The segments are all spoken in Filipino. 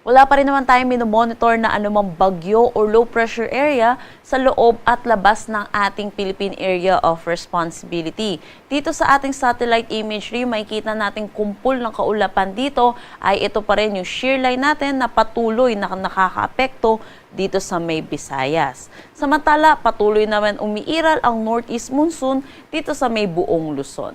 Wala pa rin naman tayong minomonitor na anumang bagyo or low pressure area sa loob at labas ng ating Philippine Area of Responsibility. Dito sa ating satellite imagery, makikita natin kumpul ng kaulapan dito ay ito pa rin yung shear line natin na patuloy na nakakaapekto dito sa may Visayas. Samantala, patuloy naman umiiral ang northeast monsoon dito sa may buong Luzon.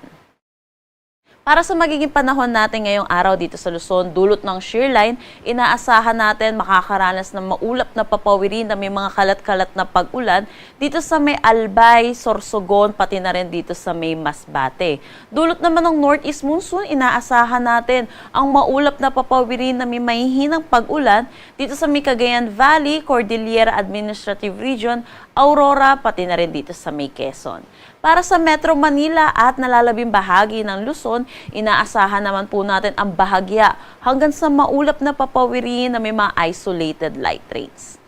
Para sa magiging panahon natin ngayong araw dito sa Luzon, dulot ng shear line, inaasahan natin makakaranas ng maulap na papawirin na may mga kalat-kalat na pag-ulan dito sa may Albay, Sorsogon, pati na rin dito sa may Masbate. Dulot naman ng northeast monsoon, inaasahan natin ang maulap na papawirin na may mahihinang pag-ulan dito sa may Cagayan Valley, Cordillera Administrative Region, Aurora, pati na rin dito sa may Quezon. Para sa Metro Manila at nalalabing bahagi ng Luzon, inaasahan naman po natin ang bahagya hanggang sa maulap na papawirin na may mga isolated light rains.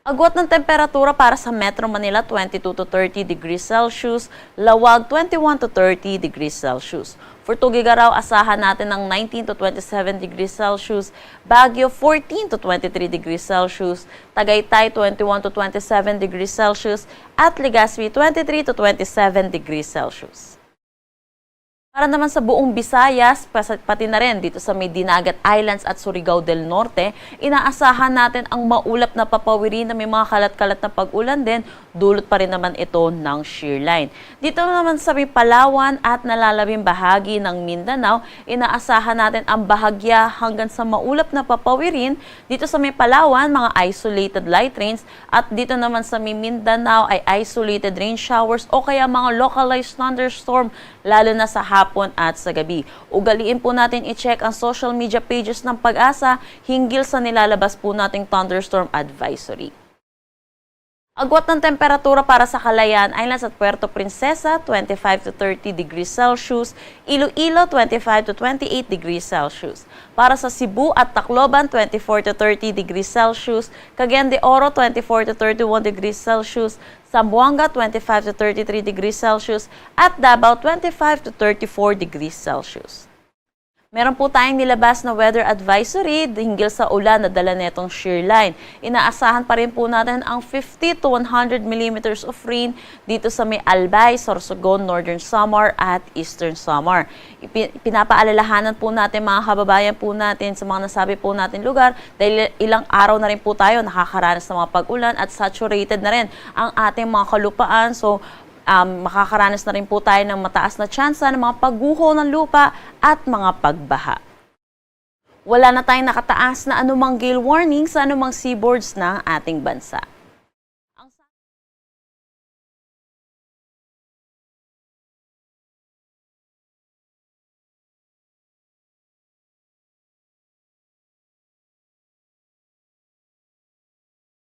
Agwat ng temperatura para sa Metro Manila, 22 to 30 degrees Celsius, Lawag 21 to 30 degrees Celsius. For Tugigaraw, asahan natin ng 19 to 27 degrees Celsius, Baguio 14 to 23 degrees Celsius, Tagaytay 21 to 27 degrees Celsius, at Legazpi 23 to 27 degrees Celsius. Para naman sa buong Visayas, pati na rin dito sa may Dinagat Islands at Surigao del Norte, inaasahan natin ang maulap na papawirin na may mga kalat-kalat na pag-ulan din, dulot pa rin naman ito ng shear line. Dito naman sa may Palawan at nalalabing bahagi ng Mindanao, inaasahan natin ang bahagya hanggang sa maulap na papawirin. Dito sa may Palawan, mga isolated light rains, at dito naman sa may Mindanao ay isolated rain showers o kaya mga localized thunderstorm, lalo na sa hapon at sa gabi. Ugaliin po natin i-check ang social media pages ng Pag-asa hinggil sa nilalabas po nating thunderstorm advisory. Agwat ng temperatura para sa Calayan Islands at Puerto Princesa, 25 to 30 degrees Celsius, Iloilo, 25 to 28 degrees Celsius. Para sa Cebu at Tacloban, 24 to 30 degrees Celsius, Cagayan de Oro, 24 to 31 degrees Celsius, Zamboanga, 25 to 33 degrees Celsius, at Davao, 25 to 34 degrees Celsius. Meron po tayong nilabas na weather advisory hinggil sa ulan na dala netong shear line. Inaasahan pa rin po natin ang 50 to 100 millimeters of rain dito sa may Albay, Sorsogon, Northern Samar at Eastern Samar. Pinapaalalahanan po natin mga kababayan po natin sa mga nasabi po natin lugar dahil ilang araw na rin po tayo nakakaranas ng mga pag-ulan at saturated na rin ang ating mga kalupaan. So, makakaranas na rin po tayo ng mataas na tsansa ng mga pagguho ng lupa at mga pagbaha. Wala na tayong nakataas na anumang gale warning sa anumang seaboards ng ating bansa.